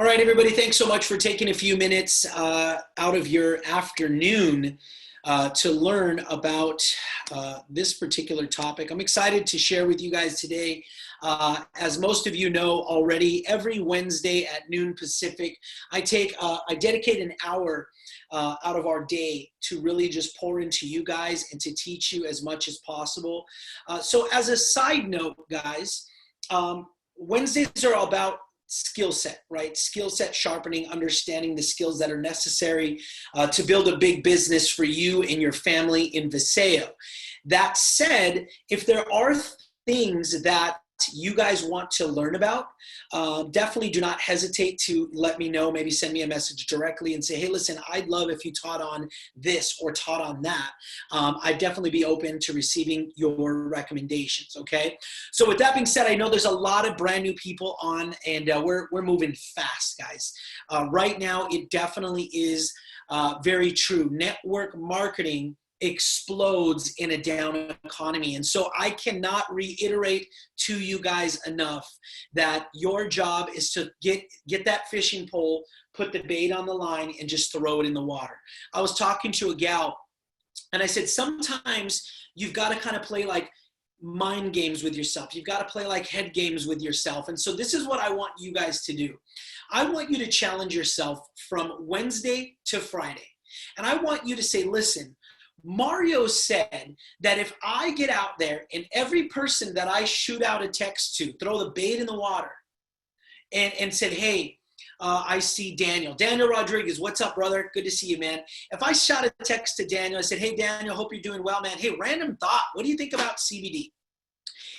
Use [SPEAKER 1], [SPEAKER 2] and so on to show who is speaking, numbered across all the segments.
[SPEAKER 1] All right, everybody, thanks so much for taking a few minutes out of your afternoon to learn about this particular topic. I'm excited to share with you guys today. As most of you know already, every Wednesday at noon Pacific, I dedicate an hour out of our day to really just pour into you guys and to teach you as much as possible. So as a side note, guys, Wednesdays are all about skill set, right? Skill set sharpening, understanding the skills that are necessary to build a big business for you and your family in Viseo. That said, if there are things that you guys want to learn about, definitely do not hesitate to let me know. Maybe send me a message directly and say, hey, listen, I'd love if you taught on this or taught on that. I'd definitely be open to receiving your recommendations, okay? So with that being said, I know there's a lot of brand new people on, and we're moving fast, guys. Right now, it definitely is very true. Network marketing explodes in a down economy. And so I cannot reiterate to you guys enough that your job is to get that fishing pole, put the bait on the line, and just throw it in the water. I was talking to a gal, and I said, sometimes you've got to kind of play like mind games with yourself. You've got to play like head games with yourself. And so this is what I want you guys to do. I want you to challenge yourself from Wednesday to Friday. And I want you to say, listen, Mario said that if I get out there and every person that I shoot out a text to, throw the bait in the water and said, hey, I see Daniel Rodriguez, what's up, brother? Good to see you, man. If I shot a text to Daniel, I said, hey, Daniel, hope you're doing well, man. Hey, random thought, what do you think about CBD?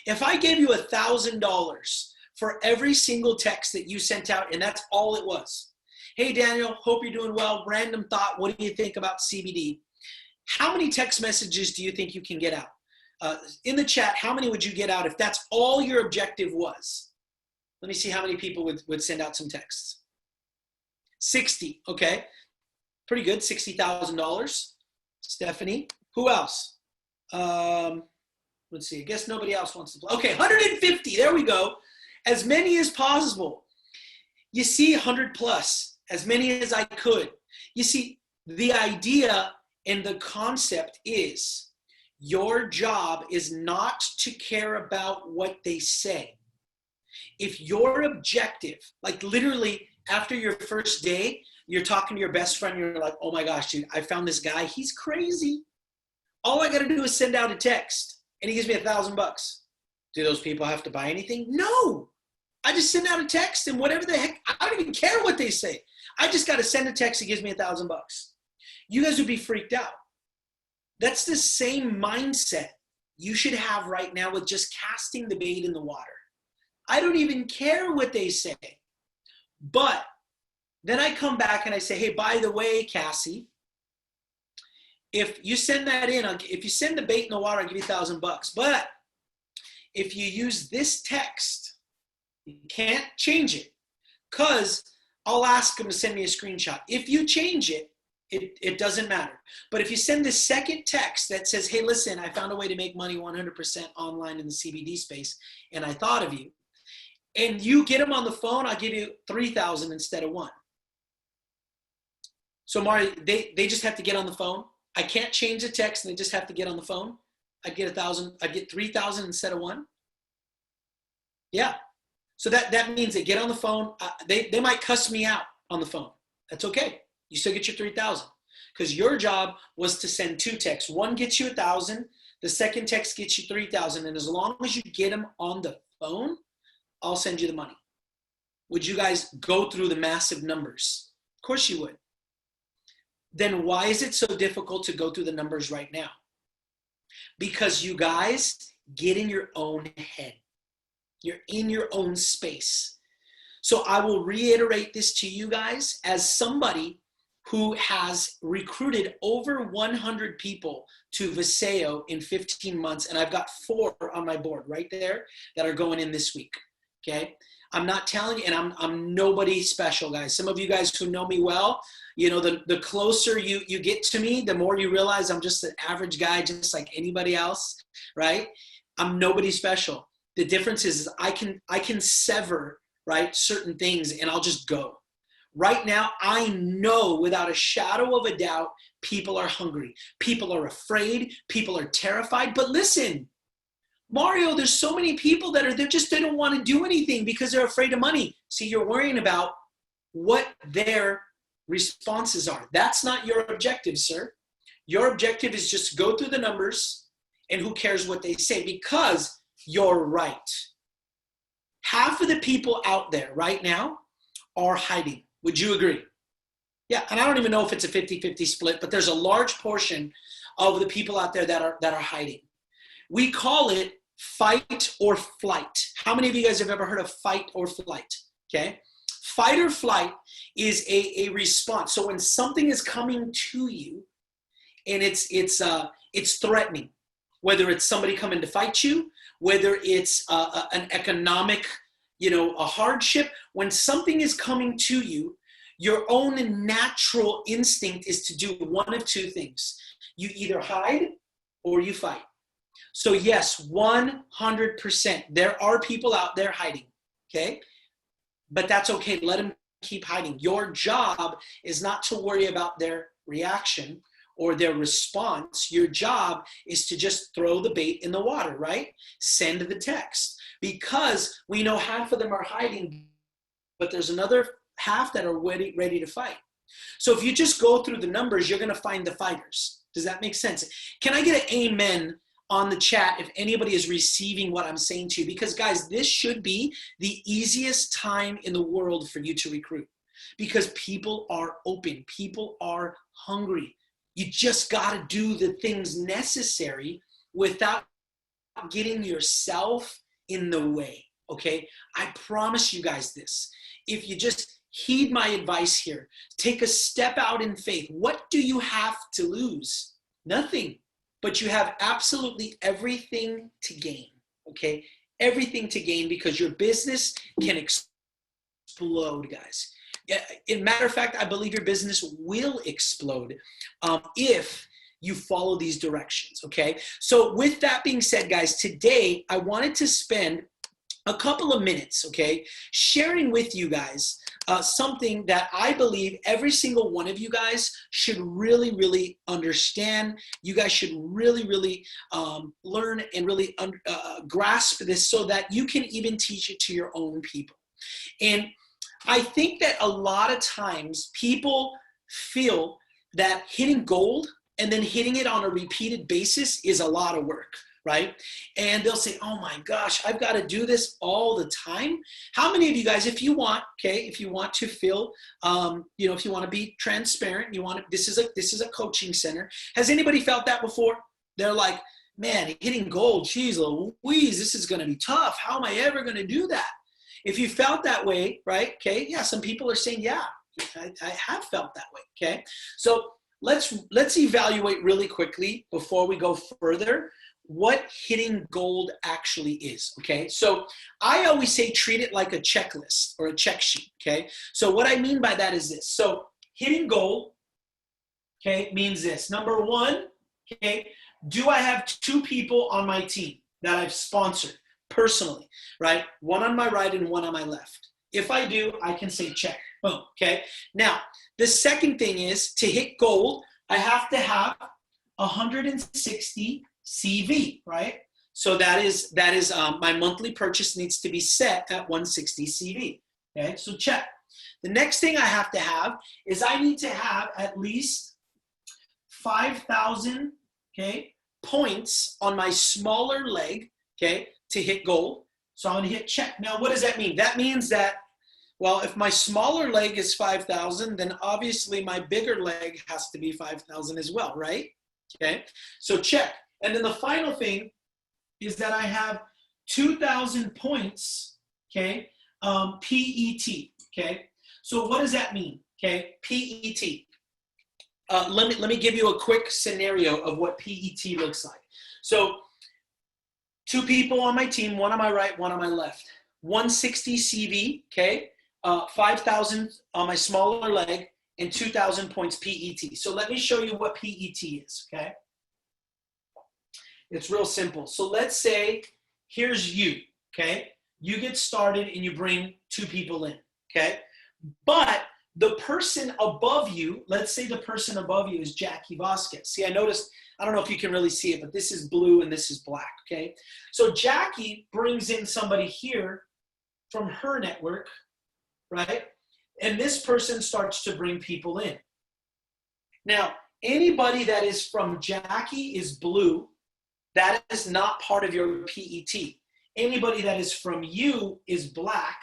[SPEAKER 1] If I gave you $1,000 for every single text that you sent out, and that's all it was. Hey, Daniel, hope you're doing well. Random thought, what do you think about CBD? How many text messages do you think you can get out? In the chat, how many would you get out if that's all your objective was? Let me see how many people would send out some texts. 60, okay. Pretty good, $60,000. Stephanie, who else? Let's see, I guess nobody else wants to play. Okay, 150, there we go. As many as possible. You see, 100 plus, as many as I could. You see, the idea and the concept is your job is not to care about what they say. If your objective, like literally after your first day, you're talking to your best friend, you're like, oh my gosh, dude, I found this guy, he's crazy. All I gotta do is send out a text and he gives me $1,000. Do those people have to buy anything? No, I just send out a text and whatever the heck, I don't even care what they say. I just gotta send a text that gives me $1,000. You guys would be freaked out. That's the same mindset you should have right now with just casting the bait in the water. I don't even care what they say. But then I come back and I say, hey, by the way, Cassie, if you send that in, if you send the bait in the water, I'll give you $1,000. But if you use this text, you can't change it because I'll ask them to send me a screenshot. If you change it, it doesn't matter. But if you send the second text that says, hey, listen, I found a way to make money 100% online in the CBD space, and I thought of you, and you get them on the phone, I'll give you 3,000 instead of 1. So Mari, they just have to get on the phone. I can't change the text, and they just have to get on the phone. I get 1,000. I get 3,000 instead of 1. Yeah. So that means they get on the phone. They might cuss me out on the phone. That's okay. You still get your 3,000 because your job was to send 2 texts. One gets you 1,000. The second text gets you 3,000. And as long as you get them on the phone, I'll send you the money. Would you guys go through the massive numbers? Of course you would. Then why is it so difficult to go through the numbers right now? Because you guys get in your own head. You're in your own space. So I will reiterate this to you guys as somebody who has recruited over 100 people to Viseo in 15 months. And I've got 4 on my board right there that are going in this week, okay? I'm not telling you, and I'm nobody special, guys. Some of you guys who know me well, you know, the closer you get to me, the more you realize I'm just an average guy, just like anybody else, right? I'm nobody special. The difference is I can sever, right, certain things, and I'll just go. Right now, I know without a shadow of a doubt, people are hungry. People are afraid. People are terrified. But listen, Mario, there's so many people that they don't want to do anything because they're afraid of money. See, you're worrying about what their responses are. That's not your objective, sir. Your objective is just go through the numbers and who cares what they say, because you're right. Half of the people out there right now are hiding. Would you agree? Yeah, and I don't even know if it's a 50-50 split, but there's a large portion of the people out there that are hiding. We call it fight or flight. How many of you guys have ever heard of fight or flight? Okay. Fight or flight is a response. So when something is coming to you and it's threatening, whether it's somebody coming to fight you, whether it's an economic, a hardship, when something is coming to you, your own natural instinct is to do one of two things. You either hide or you fight. So yes, 100%. There are people out there hiding, okay? But that's okay. Let them keep hiding. Your job is not to worry about their reaction or their response. Your job is to just throw the bait in the water, right? Send the text. Because we know half of them are hiding, but there's another half that are ready to fight. So if you just go through the numbers, you're going to find the fighters. Does that make sense? Can I get an amen on the chat if anybody is receiving what I'm saying to you? Because guys, this should be the easiest time in the world for you to recruit, because people are open. People are hungry. You just got to do the things necessary without getting yourself in the way. Okay. I promise you guys this. If you just heed my advice here, take a step out in faith. What do you have to lose? Nothing. But you have absolutely everything to gain, okay? Everything to gain, because your business can explode, guys. In matter of fact, I believe your business will explode if you follow these directions, okay? So with that being said, guys, today I wanted to spend a couple of minutes, okay, sharing with you guys something that I believe every single one of you guys should really, really understand. You guys should really, really learn and really grasp this so that you can even teach it to your own people. And I think that a lot of times people feel that hitting gold and then hitting it on a repeated basis is a lot of work, right? And they'll say, oh my gosh, I've got to do this all the time. How many of you guys, if you want, okay, if you want to feel, if you want to be transparent, this is a coaching center. Has anybody felt that before? They're like, man, hitting gold, geez Louise, this is going to be tough. How am I ever going to do that? If you felt that way, right? Okay. Yeah. Some people are saying, yeah, I have felt that way. Okay. So let's evaluate really quickly before we go further what hitting gold actually is, okay? So I always say treat it like a checklist or a check sheet, okay? So what I mean by that is this. So hitting gold, okay, means this. Number one, okay, do I have two people on my team that I've sponsored personally, right? One on my right and one on my left. If I do, I can say check, boom, okay? Now, the second thing is to hit gold, I have to have 160 CV, right? So that is my monthly purchase needs to be set at 160 CV. Okay, so check. The next thing I have to have is I need to have at least 5,000, okay, points on my smaller leg, okay, to hit gold. So I'm going to hit check. Now, what does that mean? That means that, well, if my smaller leg is 5,000, then obviously my bigger leg has to be 5,000 as well, right? Okay, so check. And then the final thing is that I have 2,000 points, okay, PET, okay? So what does that mean, okay, PET? Let me give you a quick scenario of what PET looks like. So two people on my team, one on my right, one on my left. 160 CV, okay, 5,000 on my smaller leg, and 2,000 points PET. So let me show you what PET is, okay? It's real simple. So let's say here's you, okay? You get started and you bring two people in, okay? But the person above you, let's say the person above you is Jackie Vasquez. See, I noticed, I don't know if you can really see it, but this is blue and this is black, okay? So Jackie brings in somebody here from her network, right? And this person starts to bring people in. Now, anybody that is from Jackie is blue. That is not part of your PET. Anybody that is from you is black.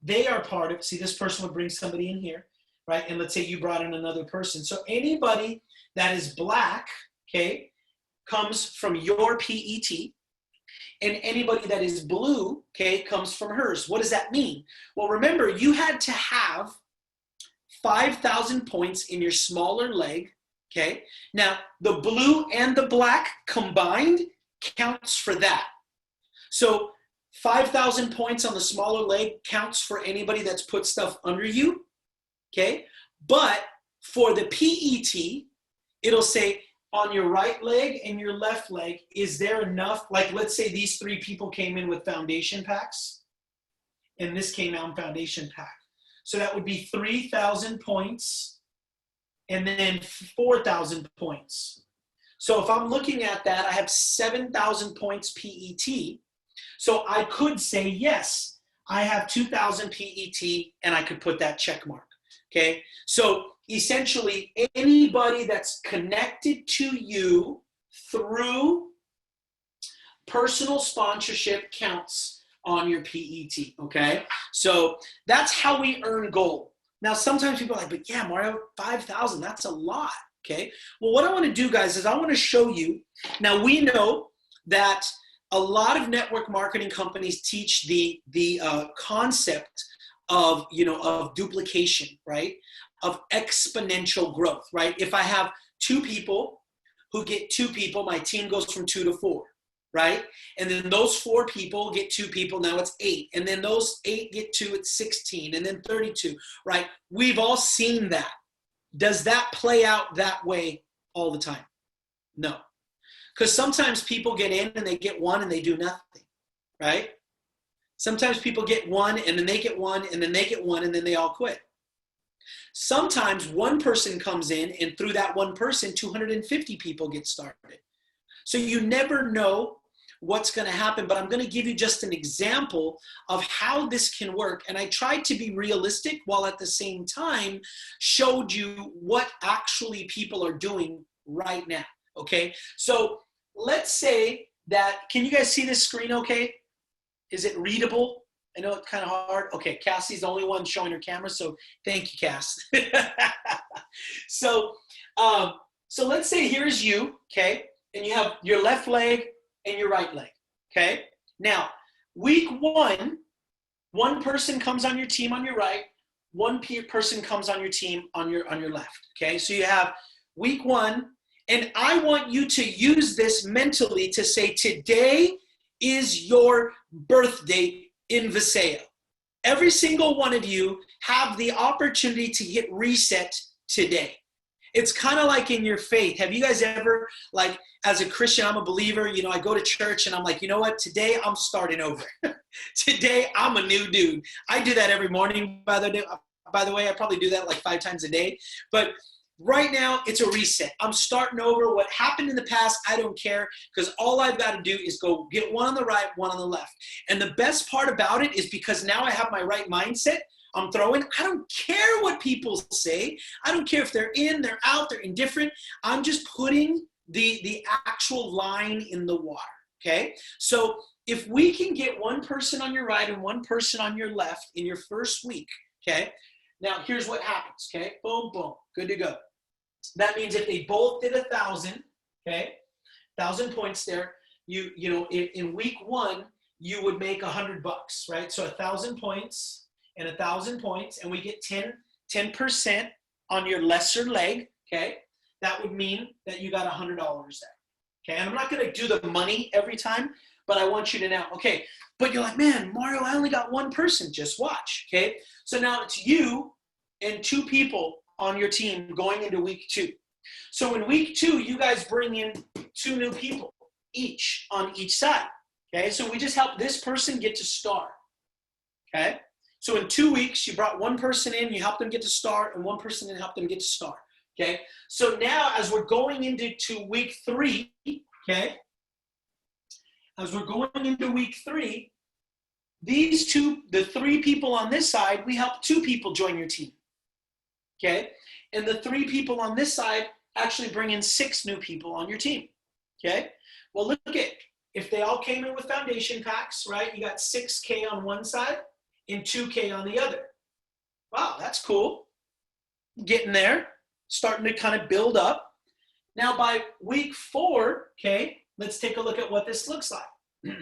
[SPEAKER 1] They are part of, see, this person would bring somebody in here, right? And let's say you brought in another person. So anybody that is black, okay, comes from your PET. And anybody that is blue, okay, comes from hers. What does that mean? Well, remember, you had to have 5,000 points in your smaller leg, okay? Now, the blue and the black combined counts for that. So 5,000 points on the smaller leg counts for anybody that's put stuff under you, okay? But for the PET, it'll say on your right leg and your left leg, is there enough? Like, let's say these 3 people came in with foundation packs, and this came out in foundation pack. So that would be 3,000 points and then 4,000 points. So if I'm looking at that, I have 7,000 points PET. So I could say, yes, I have 2,000 PET, and I could put that check mark, okay? So essentially, anybody that's connected to you through personal sponsorship counts on your PET, okay? So that's how we earn gold. Now, sometimes people are like, but yeah, Mario, 5,000, that's a lot, okay? Well, what I want to do, guys, is I want to show you. Now, we know that a lot of network marketing companies teach the concept of, of duplication, right? Of exponential growth, right? If I have 2 people who get 2 people, my team goes from 2 to 4, right? And then those 4 people get 2 people, now it's 8. And then those 8 get 2, it's 16, and then 32, right? We've all seen that. Does that play out that way all the time? No. Because sometimes people get in and they get 1 and they do nothing, right? Sometimes people get 1 and then they get 1 and then they get 1 and then they all quit. Sometimes 1 person comes in and through that 1 person, 250 people get started. So you never know what's going to happen, but I'm going to give you just an example of how this can work. And I tried to be realistic while at the same time showed you what actually people are doing right now. Okay, so let's say that, can you guys see this screen okay? Is it readable? I know it's kind of hard. Okay, Cassie's the only one showing her camera, so thank you, Cass. So let's say here's you, okay? And you have your left leg and your right leg, okay? Now, week 1, 1 person comes on your team on your right, 1 person comes on your team on your left, okay? So you have week 1, and I want you to use this mentally to say, today is your birthday in Viseo. Every single one of you have the opportunity to hit reset today. It's kind of like in your faith. Have you guys ever, like, as a Christian, I'm a believer, I go to church and I'm like, you know what? Today I'm starting over. Today I'm a new dude. I do that every morning, by the way. I probably do that like 5 times a day. But right now, it's a reset. I'm starting over. What happened in the past, I don't care, because all I've got to do is go get 1 on the right, 1 on the left. And the best part about it is because now I have my right mindset, I'm throwing. I don't care what people say. I don't care if they're in, they're out, they're indifferent. I'm just putting the actual line in the water, okay? So if we can get 1 person on your right and 1 person on your left in your first week, okay? Now, here's what happens, okay? Boom, boom, good to go. That means if they both did 1,000, okay, 1,000 points there, in week 1, you would make $100, right? So 1,000 points and 1,000 points, and we get 10% on your lesser leg, okay? That would mean that you got $100 there, okay? And I'm not going to do the money every time, but I want you to know, okay? But you're like, man, Mario, I only got 1 person. Just watch, okay? So now it's you and 2 people on your team going into week 2. So in week 2, you guys bring in 2 new people each on each side, okay? So we just help this person get to start, okay? So in 2 weeks, you brought one person in, you helped them get to start, and one person in helped them get to start. Okay. So now as we're going into week 3, okay, as we're going into week 3, the 3 people on this side, we help 2 people join your team. Okay. And the 3 people on this side actually bring in 6 new people on your team. Okay. Well, look at, if they all came in with foundation packs, right? You got 6K on one side and 2K on the other. Wow, that's cool. Getting there, starting to kind of build up. Now by week 4, okay, let's take a look at what this looks like.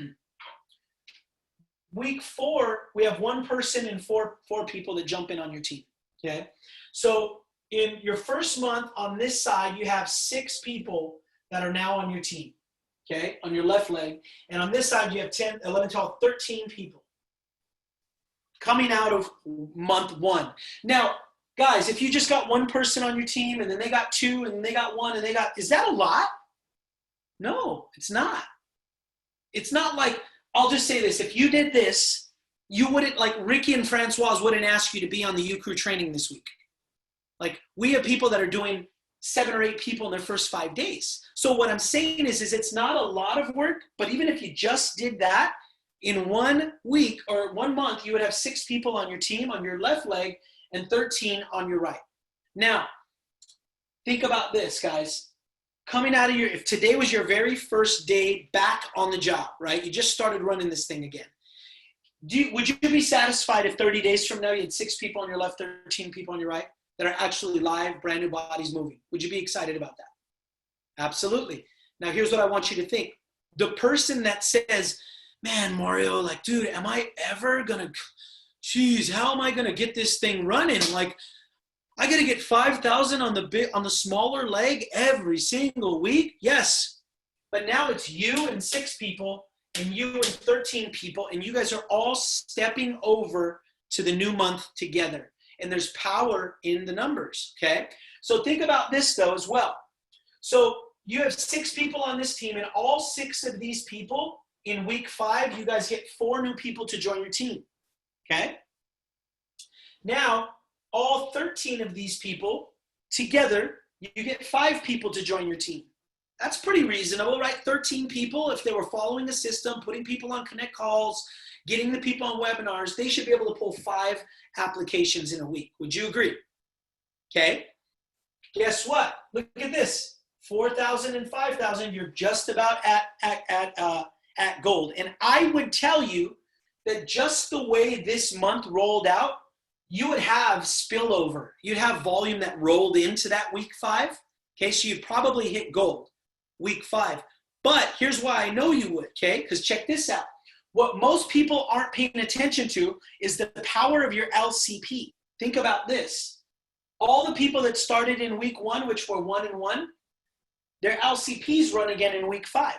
[SPEAKER 1] Week 4, we have 1 person and four people that jump in on your team, okay? So in your first month on this side, you have 6 people that are now on your team, okay, on your left leg. And on this side, you have 10, 11, 12, 13 people coming out of month 1. Now, guys, if you just got 1 person on your team and then they got 2 and they got 1 and they got, is that a lot? No, it's not. It's not like, I'll just say this, if you did this, you wouldn't, like Ricky and Francoise wouldn't ask you to be on the U-Crew training this week. Like, we have people that are doing 7 or 8 people in their first 5 days. So what I'm saying is it's not a lot of work, but even if you just did that, in 1 week or 1 month, you would have 6 people on your team on your left leg and 13 on your right. Now, think about this, guys. Coming out of if today was your very first day back on the job, right? You just started running this thing again. Would you be satisfied if 30 days from now you had 6 people on your left, 13 people on your right that are actually live, brand new bodies moving? Would you be excited about that? Absolutely. Now, here's what I want you to think. The person that says, man, Mario, like, dude, am I ever going to, geez, how am I going to get this thing running? Like, I got to get 5,000 on the smaller leg every single week. Yes. But now it's you and 6 people and you and 13 people, and you guys are all stepping over to the new month together. And there's power in the numbers. Okay. So think about this though as well. So you have 6 people on this team, and all 6 of these people in week 5, you guys get 4 new people to join your team. Okay. Now, all 13 of these people together, you get 5 people to join your team. That's pretty reasonable, right? 13 people, if they were following a system, putting people on Connect calls, getting the people on webinars, they should be able to pull 5 applications in a week. Would you agree? Okay. Guess what? Look at this. 4,000 and 5,000, you're just about at gold. And I would tell you that just the way this month rolled out, you would have spillover. You'd have volume that rolled into that week 5. Okay, so you'd probably hit gold week 5. But here's why I know you would, okay? Because check this out. What most people aren't paying attention to is the power of your LCP. Think about this. All the people that started in week 1, which were 1 and 1, their LCPs run again in week 5.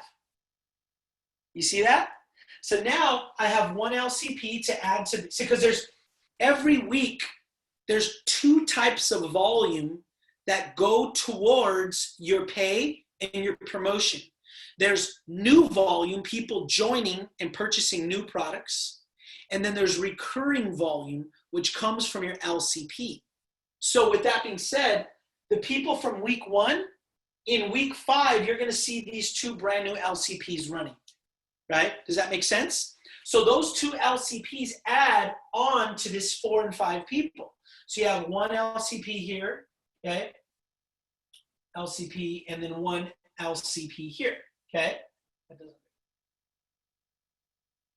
[SPEAKER 1] You see that? So now I have 1 LCP to add to, because every week, there's 2 types of volume that go towards your pay and your promotion. There's new volume, people joining and purchasing new products. And then there's recurring volume, which comes from your LCP. So with that being said, the people from week 1, in week 5, you're going to see these 2 brand new LCPs running, right? Does that make sense? So those 2 LCPs add on to this 4 and 5 people. So you have 1 LCP here, okay? LCP, and then 1 LCP here, okay?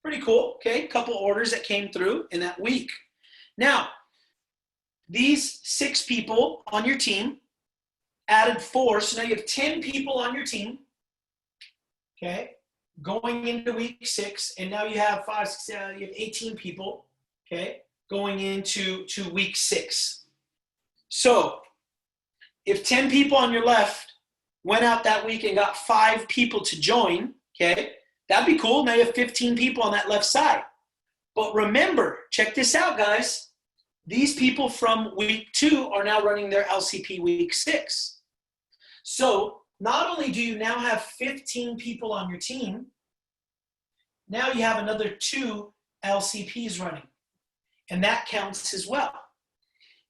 [SPEAKER 1] Pretty cool, okay? Couple orders that came through in that week. Now, these 6 people on your team added 4, so now you have 10 people on your team, okay? Going into week 6, and now you have 5, 6, you have 18 people, okay, going into week 6. So if 10 people on your left went out that week and got 5 people to join, okay, that'd be cool. Now you have 15 people on that left side. But remember, check this out, guys. These people from week 2 are now running their LCP week 6. So not only do you now have 15 people on your team, now you have another 2 LCPs running. And that counts as well.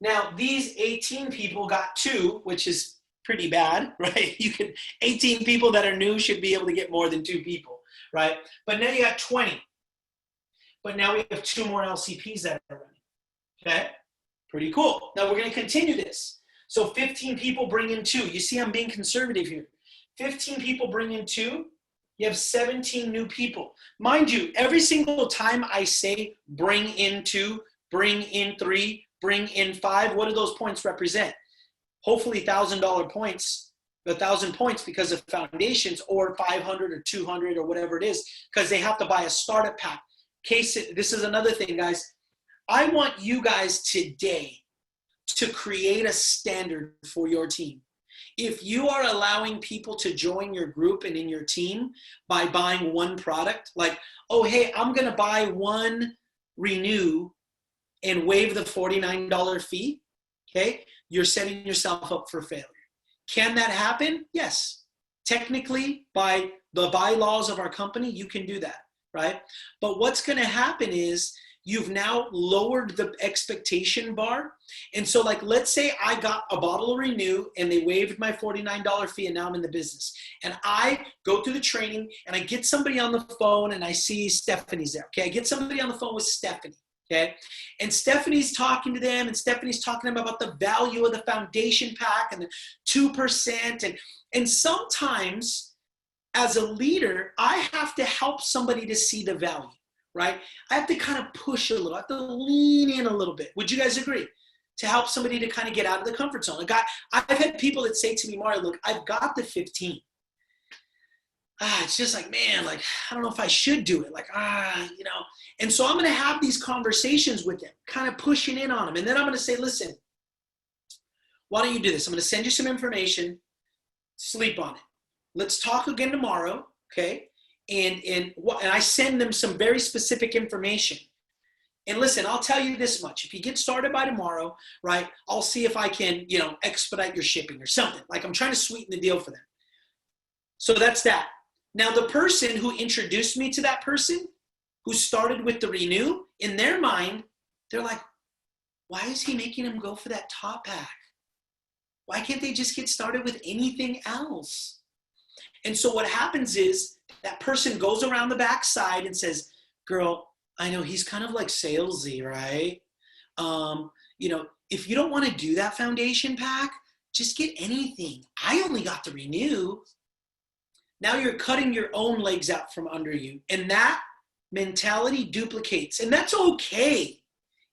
[SPEAKER 1] Now, these 18 people got 2, which is pretty bad, right? 18 people that are new should be able to get more than 2 people, right? But now you got 20. But now we have 2 more LCPs that are running, okay? Pretty cool. Now we're going to continue this. So 15 people bring in 2. You see I'm being conservative here. 15 people bring in 2. You have 17 new people. Mind you, every single time I say bring in 2, bring in 3, bring in 5, what do those points represent? Hopefully $1,000 points, 1,000 points because of foundations, or 500 or 200 or whatever it is, because they have to buy a startup pack. This is another thing, guys. I want you guys today to create a standard for your team. If you are allowing people to join your group and in your team by buying one product, like, oh, hey, I'm going to buy one Renew and waive the $49 fee, okay, you're setting yourself up for failure. Can that happen? Yes. Technically, by the bylaws of our company, you can do that, right? But what's going to happen is you've now lowered the expectation bar. And so, like, let's say I got a bottle of Renew and they waived my $49 fee and now I'm in the business. And I go through the training and I get somebody on the phone and I see Stephanie's there. Okay, I get somebody on the phone with Stephanie. Okay, and Stephanie's talking to them, and Stephanie's talking to them about the value of the foundation pack and the 2%. And sometimes, as a leader, I have to help somebody to see the value, right? I have to kind of push a little. I have to lean in a little bit. Would you guys agree? To help somebody to kind of get out of the comfort zone. I've had people that say to me, Mario, look, I've got the 15. It's just like, man, like, I don't know if I should do it. Like, you know. And so I'm going to have these conversations with them, kind of pushing in on them. And then I'm going to say, listen, why don't you do this? I'm going to send you some information, sleep on it. Let's talk again tomorrow, okay? And I send them some very specific information. And listen, I'll tell you this much. If you get started by tomorrow, right, I'll see if I can, you know, expedite your shipping or something. Like, I'm trying to sweeten the deal for them. So that's that. Now, the person who introduced me to that person, who started with the Renew, in their mind, they're like, why is he making them go for that top pack? Why can't they just get started with anything else? And so what happens is that person goes around the backside and says, girl, I know he's kind of like salesy, right? You know, if you don't want to do that foundation pack, just get anything. I only got the Renew. Now you're cutting your own legs out from under you. And that mentality duplicates. And that's okay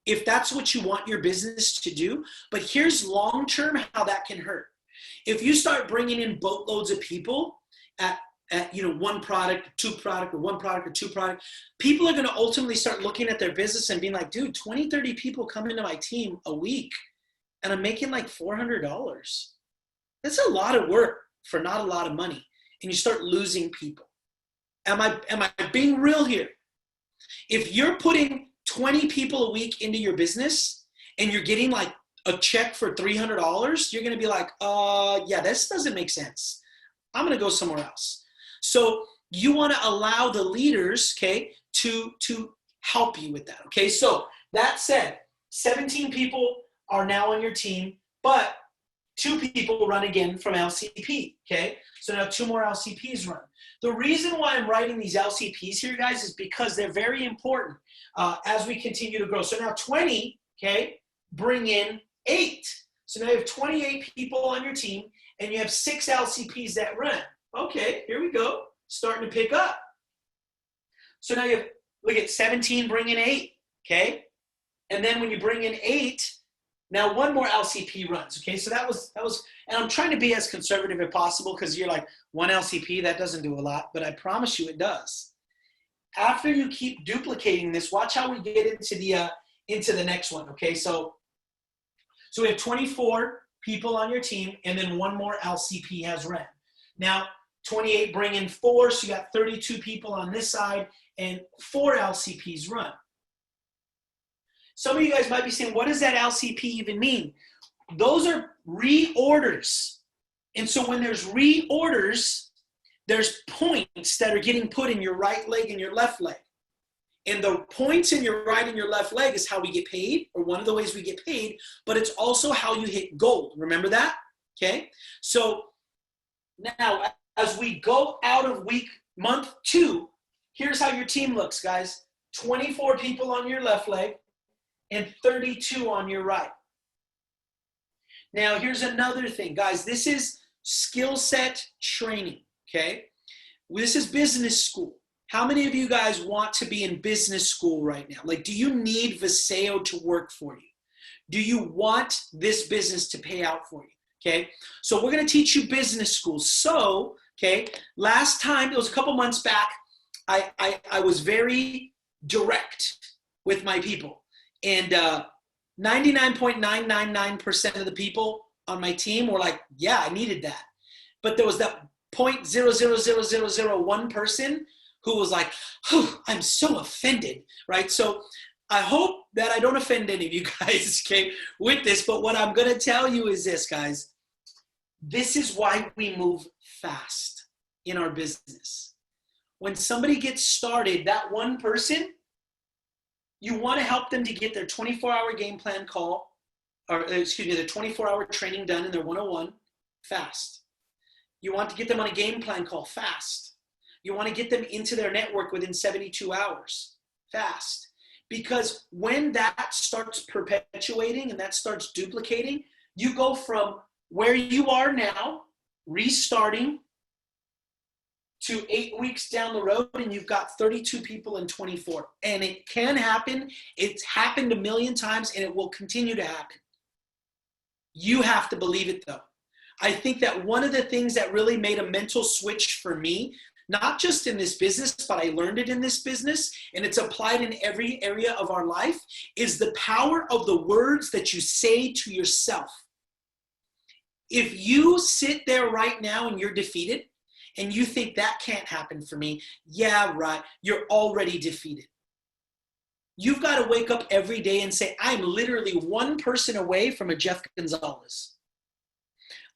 [SPEAKER 1] if that's what you want your business to do. But here's long-term how that can hurt. If you start bringing in boatloads of people at you know, one product, 2 product, or 1 product or 2 product, people are going to ultimately start looking at their business and being like, dude, 20, 30 people come into my team a week and I'm making like $400. That's a lot of work for not a lot of money. And you start losing people. Am I being real here? If you're putting 20 people a week into your business and you're getting like a check for $300, you're going to be like, yeah, this doesn't make sense. I'm going to go somewhere else. So you want to allow the leaders, okay, to help you with that. Okay. So that said, 17 people are now on your team, but 2 people run again from LCP. Okay. So now 2 more LCPs run. The reason why I'm writing these LCPs here, guys, is because they're very important as we continue to grow. So now 20, okay, bring in 8. So now you have 28 people on your team and you have 6 LCPs that run. Okay, here we go. Starting to pick up. So now you have, look at 17, bring in 8, okay? And then when you bring in 8, now 1 more LCP runs, okay? So that was, and I'm trying to be as conservative as possible because you're like, 1 LCP, that doesn't do a lot, but I promise you it does. After you keep duplicating this, watch how we get into the next one, okay? So we have 24 people on your team, and then 1 more LCP has run. Now, 28 bring in 4, so you got 32 people on this side, and 4 LCPs run. Some of you guys might be saying, what does that LCP even mean? Those are reorders. And so when there's reorders, there's points that are getting put in your right leg and your left leg. And the points in your right and your left leg is how we get paid, or one of the ways we get paid, but it's also how you hit gold. Remember that? Okay. So now as we go out of month 2, here's how your team looks, guys. 24 people on your left leg and 32 on your right. Now, here's another thing, guys. This is skill set training, okay? This is business school. How many of you guys want to be in business school right now? Like, do you need Viseo to work for you? Do you want this business to pay out for you? Okay, so we're going to teach you business school. So, okay, last time, it was a couple months back, I was very direct with my people. And 99.999% of the people on my team were like, yeah, I needed that. But there was that 0.00001 person who was like, oh, I'm so offended, right? So I hope that I don't offend any of you guys, okay, with this. But what I'm going to tell you is this, guys. This is why we move fast in our business. When somebody gets started, that one person, you want to help them to get their 24-hour game plan call, or excuse me, their 24-hour training done in their 101 fast. You want to get them on a game plan call fast. You want to get them into their network within 72 hours fast. Because when that starts perpetuating and that starts duplicating, you go from where you are now, restarting, to 8 weeks down the road, and you've got 32 people in 24. And it can happen. It's happened a million times, and it will continue to happen. You have to believe it, though. I think that one of the things that really made a mental switch for me, not just in this business, but I learned it in this business, and it's applied in every area of our life, is the power of the words that you say to yourself. If you sit there right now and you're defeated, and you think that can't happen for me, yeah, right, you're already defeated. You've got to wake up every day and say, I'm literally one person away from a Jeff Gonzalez.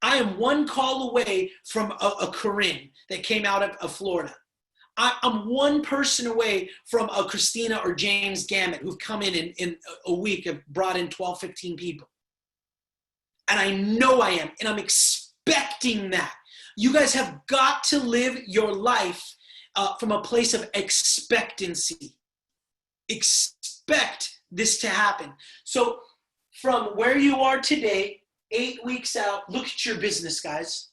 [SPEAKER 1] I am one call away from a Corinne that came out of Florida. I'm one person away from a Christina or James Gammett who've come in a week, have brought in 12, 15 people. And I know I am, and I'm expecting that. You guys have got to live your life from a place of expectancy. Expect this to happen. So from where you are today, 8 weeks out, look at your business, guys.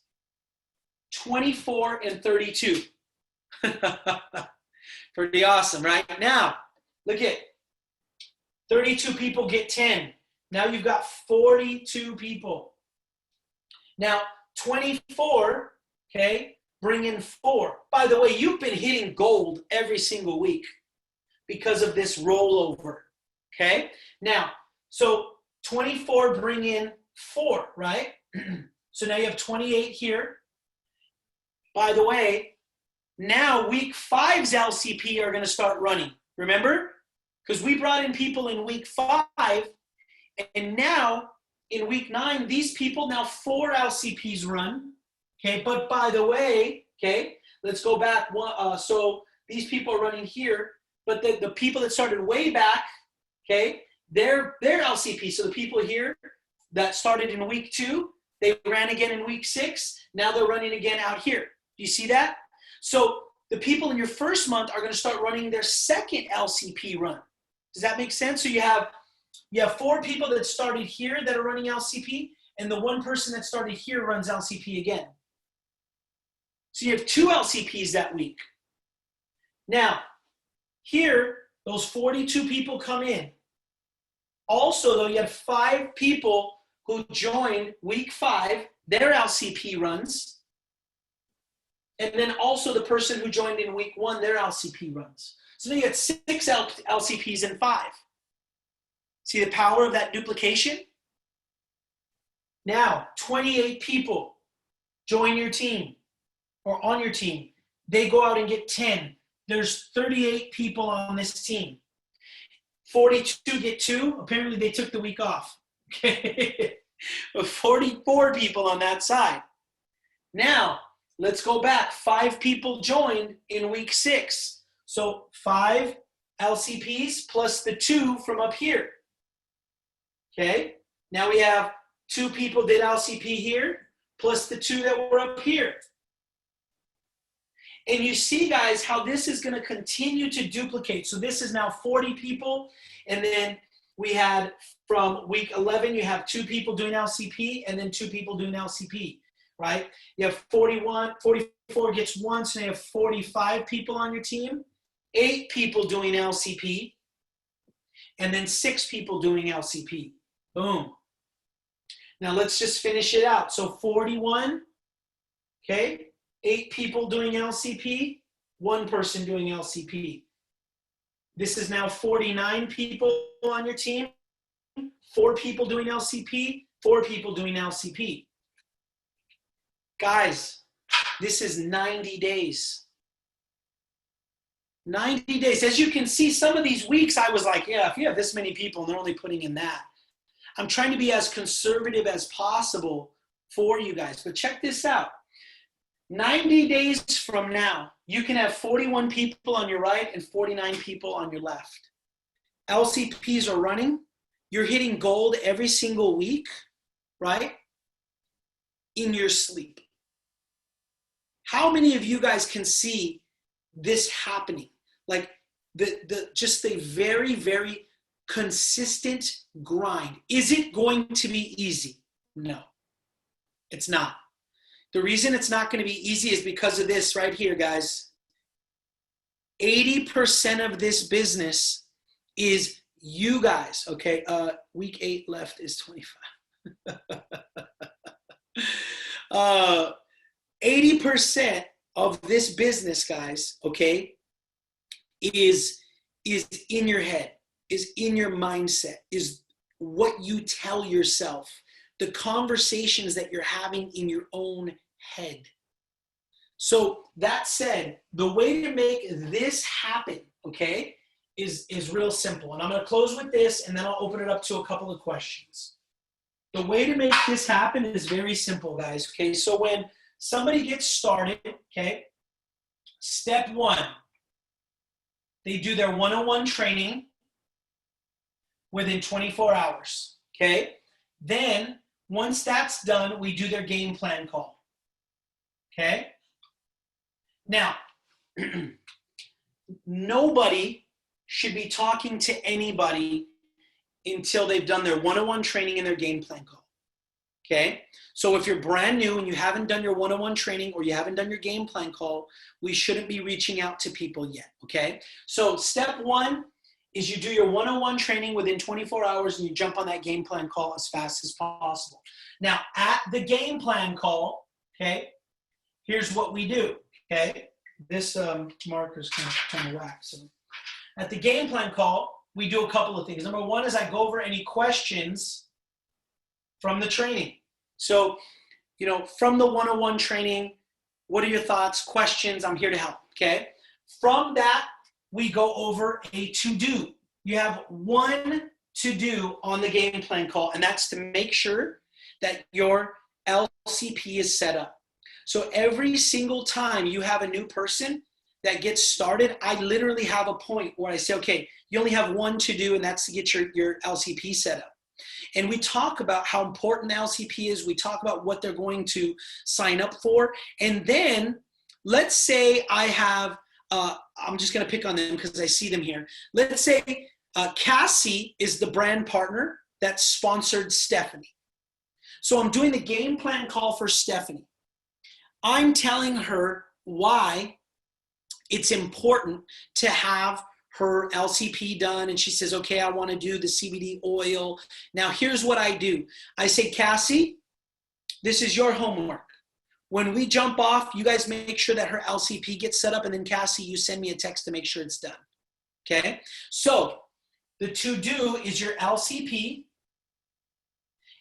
[SPEAKER 1] 24 and 32. Pretty awesome, right? Now, look at 32 people get 10. Now you've got 42 people. Now, 24, okay, bring in 4. By the way, you've been hitting gold every single week because of this rollover, okay? Now, so 24 bring in 4, right? So now you have 28 here. By the way, now week 5's LCP are going to start running. Remember? Because we brought in people in week 5, and now in week 9, these people, now 4 LCPs run. Okay, but by the way, okay, let's go back. So these people are running here, but the people that started way back, okay, they're LCP. So the people here that started in week 2, they ran again in week 6. Now they're running again out here. Do you see that? So the people in your first month are going to start running their second LCP run. Does that make sense? So you have 4 people that started here that are running LCP, and the one person that started here runs LCP again. So you have 2 LCPs that week. Now, here, those 42 people come in. Also, though, you have 5 people who joined week 5, their LCP runs. And then also the person who joined in week 1, their LCP runs. So then you had 6 LCPs and 5. See the power of that duplication? Now, 28 people join your team or on your team. They go out and get 10. There's 38 people on this team. 42 get 2. Apparently they took the week off. Okay. 44 people on that side. Now, let's go back. 5 people joined in week 6. So 5 LCPs plus the 2 from up here. Okay, now we have 2 people did LCP here plus the 2 that were up here. And you see, guys, how this is going to continue to duplicate. So this is now 40 people. And then we had from week 11, you have 2 people doing LCP and then 2 people doing LCP, right? You have 44 gets 1, so you have 45 people on your team, 8 people doing LCP, and then 6 people doing LCP. Boom. Now let's just finish it out. So 41, okay? 8 people doing LCP, 1 person doing LCP. This is now 49 people on your team, 4 people doing LCP, 4 people doing LCP. Guys, this is 90 days. 90 days. As you can see, some of these weeks I was like, yeah, if you have this many people and they're only putting in that. I'm trying to be as conservative as possible for you guys. But check this out. 90 days from now, you can have 41 people on your right and 49 people on your left. LCPs are running. You're hitting gold every single week, right? In your sleep. How many of you guys can see this happening? Like just the very, very consistent grind. Is it going to be easy? No, it's not. The reason it's not going to be easy is because of this right here, guys. 80% of this business is you guys, okay? Week 8 left is 25. 80% of this business, guys, okay, is in your head, is in your mindset, is what you tell yourself, the conversations that you're having in your own head. So that said, the way to make this happen, okay, is real simple. And I'm going to close with this, and then I'll open it up to a couple of questions. The way to make this happen is very simple, guys, okay? So when somebody gets started, okay, step 1, they do their one-on-one training within 24 hours, okay? Then, once that's done, we do their game plan call, okay? Now, nobody should be talking to anybody until they've done their one-on-one training and their game plan call, okay? So if you're brand new and you haven't done your one-on-one training or you haven't done your game plan call, we shouldn't be reaching out to people yet, okay? So step 1 is you do your one-on-one training within 24 hours and you jump on that game plan call as fast as possible. Now, at the game plan call, okay, here's what we do, okay? This marker's kind of whack. So at the game plan call, we do a couple of things. Number 1 is I go over any questions from the training. So, you know, from the one-on-one training, what are your thoughts, questions? I'm here to help, okay? From that, we go over a to-do. You have one to-do on the game plan call, and that's to make sure that your LCP is set up. So every single time you have a new person that gets started, I literally have a point where I say, okay, you only have one to-do, and that's to get your LCP set up. And we talk about how important the LCP is. We talk about what they're going to sign up for. And then let's say I have, I'm just going to pick on them because I see them here. Let's say Cassie is the brand partner that sponsored Stephanie. So I'm doing the game plan call for Stephanie. I'm telling her why it's important to have her LCP done, and she says, okay, I want to do the CBD oil. Now, here's what I do. I say, Cassie, this is your homework. When we jump off, you guys make sure that her LCP gets set up, and then Cassie, you send me a text to make sure it's done, okay? So the to-do is your LCP,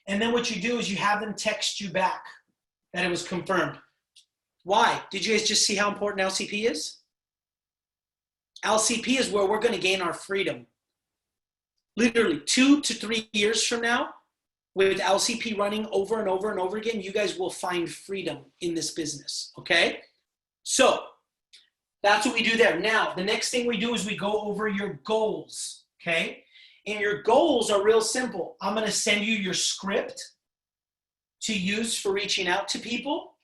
[SPEAKER 1] and then what you do is you have them text you back that it was confirmed. Why? Did you guys just see how important LCP is? LCP is where we're going to gain our freedom. Literally 2 to 3 years from now, with LCP running over and over and over again, you guys will find freedom in this business, okay? So That's what we do there. Now, the next thing we do is we go over your goals, okay? And your goals are real simple. I'm going to send you your script to use for reaching out to people.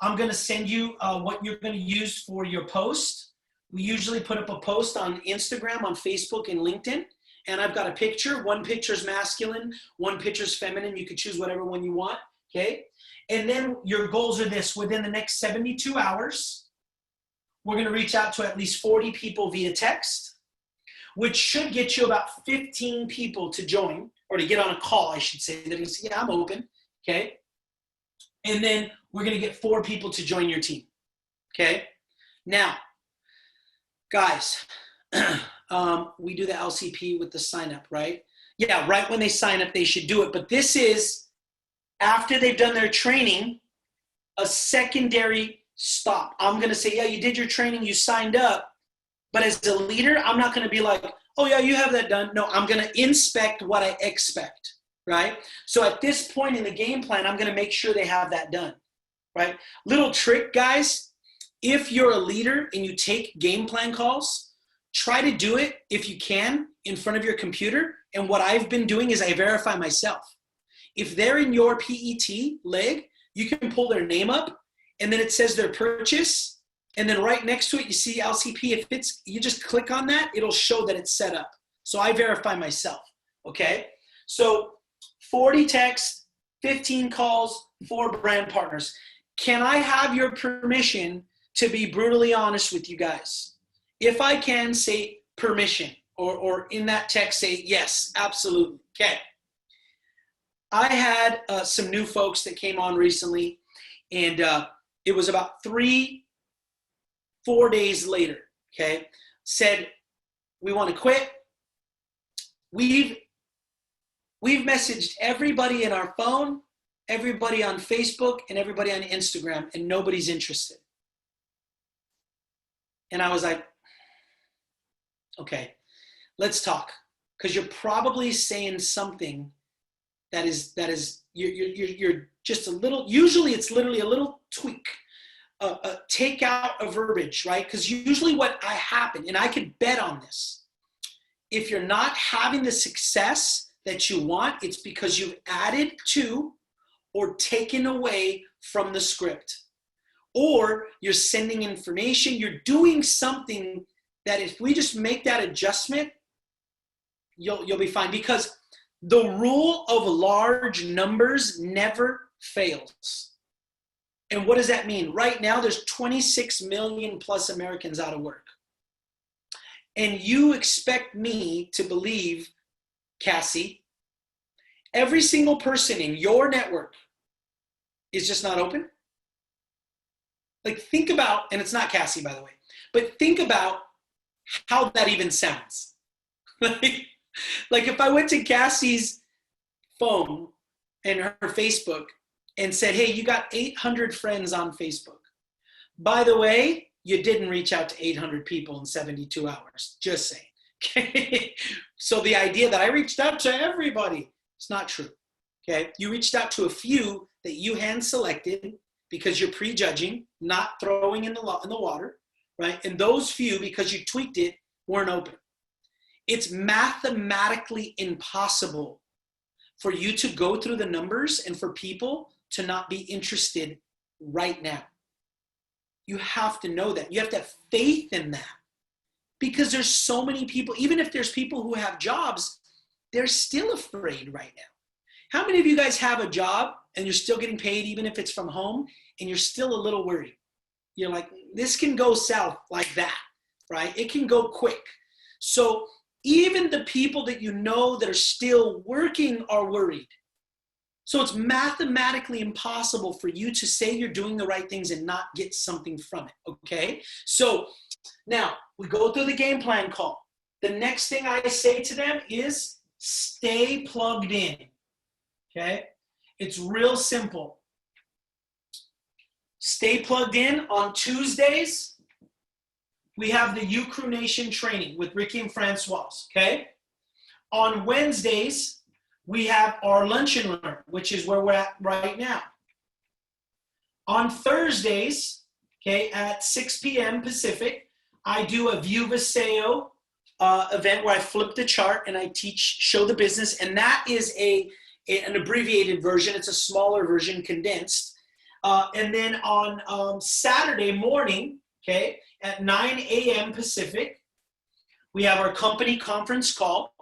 [SPEAKER 1] I'm going to send you what you're going to use for your post. We usually put up a post on Instagram, on Facebook, and LinkedIn. And I've got a picture. One picture's masculine, one picture's feminine. You could choose whatever one you want, okay? And then your goals are this. Within the next 72 hours, we're going to reach out to at least 40 people via text, which should get you about 15 people to join, or to get on a call, I should say. They're going to say, yeah, I'm open, okay? And then we're going to get 4 people to join your team, okay? Now, guys, we do the LCP with the sign up, right? Yeah, right when they sign up, they should do it. But this is after they've done their training, a secondary stop. I'm going to say, yeah, you did your training, you signed up. But as a leader, I'm not going to be like, oh, yeah, you have that done. No, I'm going to inspect what I expect, right? So at this point in the game plan, I'm going to make sure they have that done, right? Little trick, guys. If you're a leader and you take game plan calls, try to do it, if you can, in front of your computer. And what I've been doing is I verify myself. If they're in your PET leg, you can pull their name up, and then it says their purchase. And then right next to it, you see LCP. If it's, you just click on that, it'll show that it's set up. So I verify myself, okay? So 40 texts, 15 calls, 4 brand partners. Can I have your permission to be brutally honest with you guys? If I can, say permission, or in that text say yes, absolutely, okay. I had some new folks that came on recently, and it was about 3-4 days later, okay, said, we want to quit. We've messaged everybody in our phone, everybody on Facebook, and everybody on Instagram, and nobody's interested. And I was like, okay, let's talk, because you're probably saying something that is you're just a little, usually it's literally a little tweak, take out a verbiage, right? Because usually what happen, and I could bet on this, if you're not having the success that you want, it's because you've added to or taken away from the script, or you're sending information, you're doing something that if we just make that adjustment, you'll be fine. Because the rule of large numbers never fails. And what does that mean? Right now, there's 26 million plus Americans out of work. And you expect me to believe, Cassie, every single person in your network is just not open? Like, think about, and it's not Cassie, by the way, but think about how that even sounds. Like if I went to Cassie's phone and her Facebook and said, hey, you got 800 friends on Facebook. By the way, you didn't reach out to 800 people in 72 hours. Just saying. Okay? So the idea that I reached out to everybody, it's not true. Okay? You reached out to a few that you hand selected because you're prejudging, not throwing in the water, right? And those few, because you tweaked it, weren't open. It's mathematically impossible for you to go through the numbers and for people to not be interested right now. You have to know that. You have to have faith in that, because there's so many people, even if there's people who have jobs, they're still afraid right now. How many of you guys have a job and you're still getting paid, even if it's from home, and you're still a little worried? You're like, this can go south like that, right? It can go quick. So even the people that you know that are still working are worried. So it's mathematically impossible for you to say you're doing the right things and not get something from it, okay? So now we go through the game plan call. The next thing I say to them is stay plugged in, okay? It's real simple. Stay plugged in. On Tuesdays, we have the U-Crew Nation training with Ricky and Francois, okay? On Wednesdays, we have our Lunch and Learn, which is where we're at right now. On Thursdays, okay, at 6 p.m. Pacific, I do a View Viseo event where I flip the chart and I show the business, and that is an abbreviated version. It's a smaller version, condensed. And then on Saturday morning, okay, at 9 a.m. Pacific, we have our company conference call.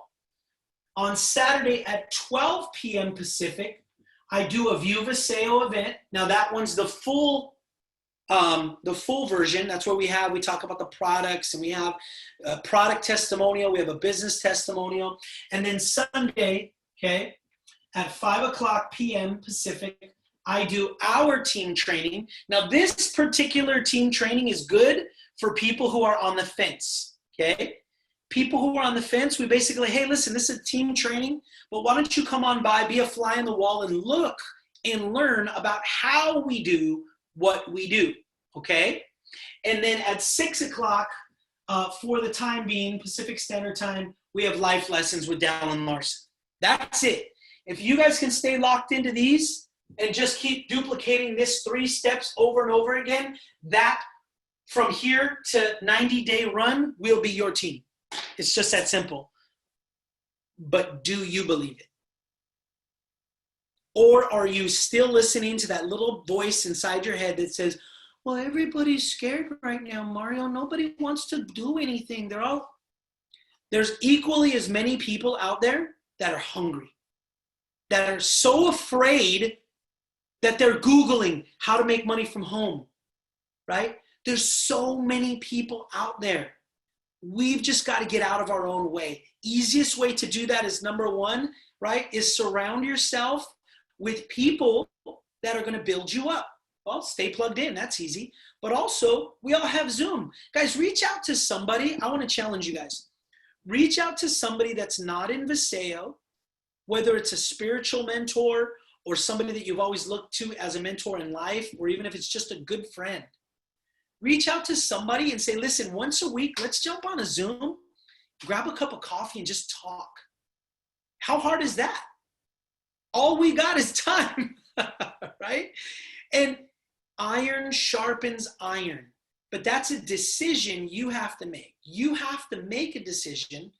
[SPEAKER 1] On Saturday at 12 p.m. Pacific, I do a View Viseo event. Now that one's the full version. That's where we talk about the products, and we have a product testimonial, we have a business testimonial. And then Sunday, okay, at 5 o'clock p.m. Pacific, I do our team training. Now this particular team training is good for people who are on the fence, okay? People who are on the fence, we basically, hey, listen, this is a team training, but why don't you come on by, be a fly on the wall, and look and learn about how we do what we do, okay? And then at 6 o'clock, for the time being, Pacific Standard Time, we have life lessons with Dallin Larson. That's it. If you guys can stay locked into these and just keep duplicating this 3 steps over and over again, that from here to 90-day run will be your team. It's just that simple. But do you believe it? Or are you still listening to that little voice inside your head that says, well, everybody's scared right now, Mario. Nobody wants to do anything. There's equally as many people out there that are hungry, that are so afraid that they're Googling how to make money from home, right? There's so many people out there. We've just got to get out of our own way. Easiest way to do that is number 1, right, is surround yourself with people that are going to build you up. Well, stay plugged in. That's easy. But also, we all have Zoom. Guys, reach out to somebody. I want to challenge you guys. Reach out to somebody that's not in Viseo, whether it's a spiritual mentor or somebody that you've always looked to as a mentor in life, or even if it's just a good friend. Reach out to somebody and say, listen, once a week, let's jump on a Zoom, grab a cup of coffee, and just talk. How hard is that? All we got is time, right? And iron sharpens iron. But that's a decision you have to make. You have to make a decision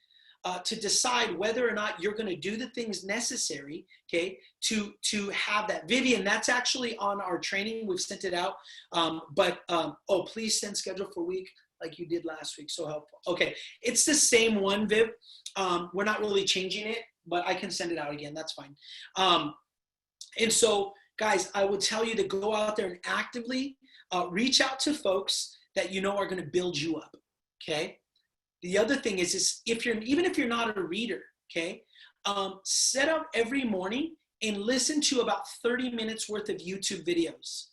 [SPEAKER 1] to decide whether or not you're going to do the things necessary, okay, to have that. Vivian, that's actually on our training. We've sent it out. Please send schedule for week like you did last week. So helpful. Okay, it's the same one, Viv. We're not really changing it, but I can send it out again. That's fine. And so, guys, I would tell you to go out there and actively reach out to folks that you know are going to build you up, okay? The other thing is even if you're not a reader, okay, set out every morning and listen to about 30 minutes worth of YouTube videos.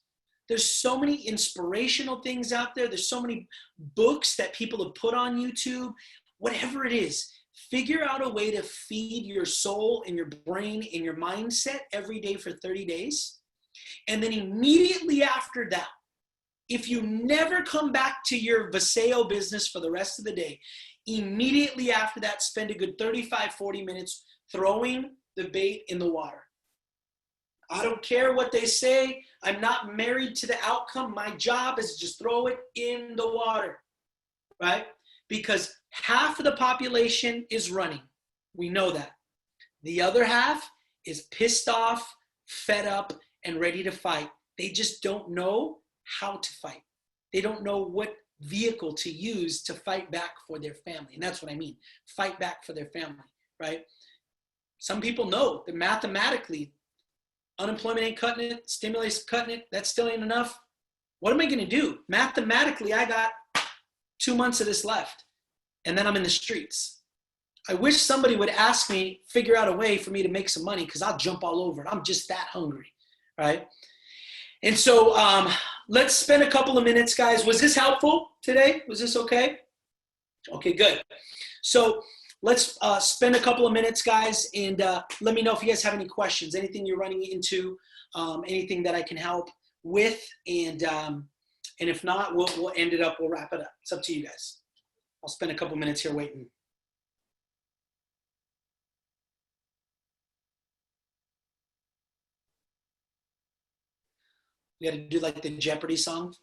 [SPEAKER 1] There's so many inspirational things out there. There's so many books that people have put on YouTube. Whatever it is, figure out a way to feed your soul and your brain and your mindset every day for 30 days. And then immediately after that, if you never come back to your Viseo business for the rest of the day, immediately after that, spend a good 35, 40 minutes throwing the bait in the water. I don't care what they say. I'm not married to the outcome. My job is to just throw it in the water, right? Because half of the population is running. We know that. The other half is pissed off, fed up, and ready to fight. They just don't know how to fight. They don't know what vehicle to use to fight back for their family. And that's what I mean, fight back for their family, right? Some people know that mathematically, unemployment ain't cutting it, stimulus cutting it, that still ain't enough. What am I gonna do? Mathematically, I got 2 months of this left, and then I'm in the streets. I wish somebody would ask me, figure out a way for me to make some money, because I'll jump all over it. I'm just that hungry, right? And so let's spend a couple of minutes, guys. Was this helpful today? Was this okay? Okay, good. So let's spend a couple of minutes, guys, and let me know if you guys have any questions, anything you're running into, anything that I can help with. And if not, we'll end it up. We'll wrap it up. It's up to you guys. I'll spend a couple minutes here waiting. We got to do like the Jeopardy song.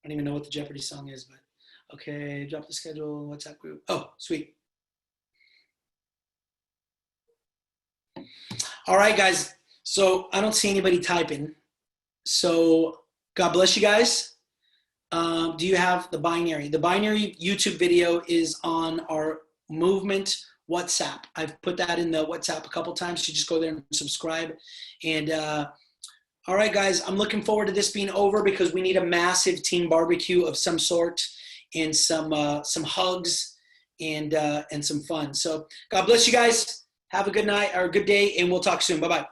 [SPEAKER 1] I don't even know what the Jeopardy song is, but okay, drop the schedule, WhatsApp group. Oh, sweet. All right, guys. So I don't see anybody typing. So God bless you guys. Do you have the binary? The binary YouTube video is on our movement WhatsApp. I've put that in the WhatsApp a couple times. You just go there and subscribe. And all right, guys, I'm looking forward to this being over because we need a massive team barbecue of some sort and some hugs and some fun. So God bless you guys. Have a good night or a good day, and we'll talk soon. Bye-bye.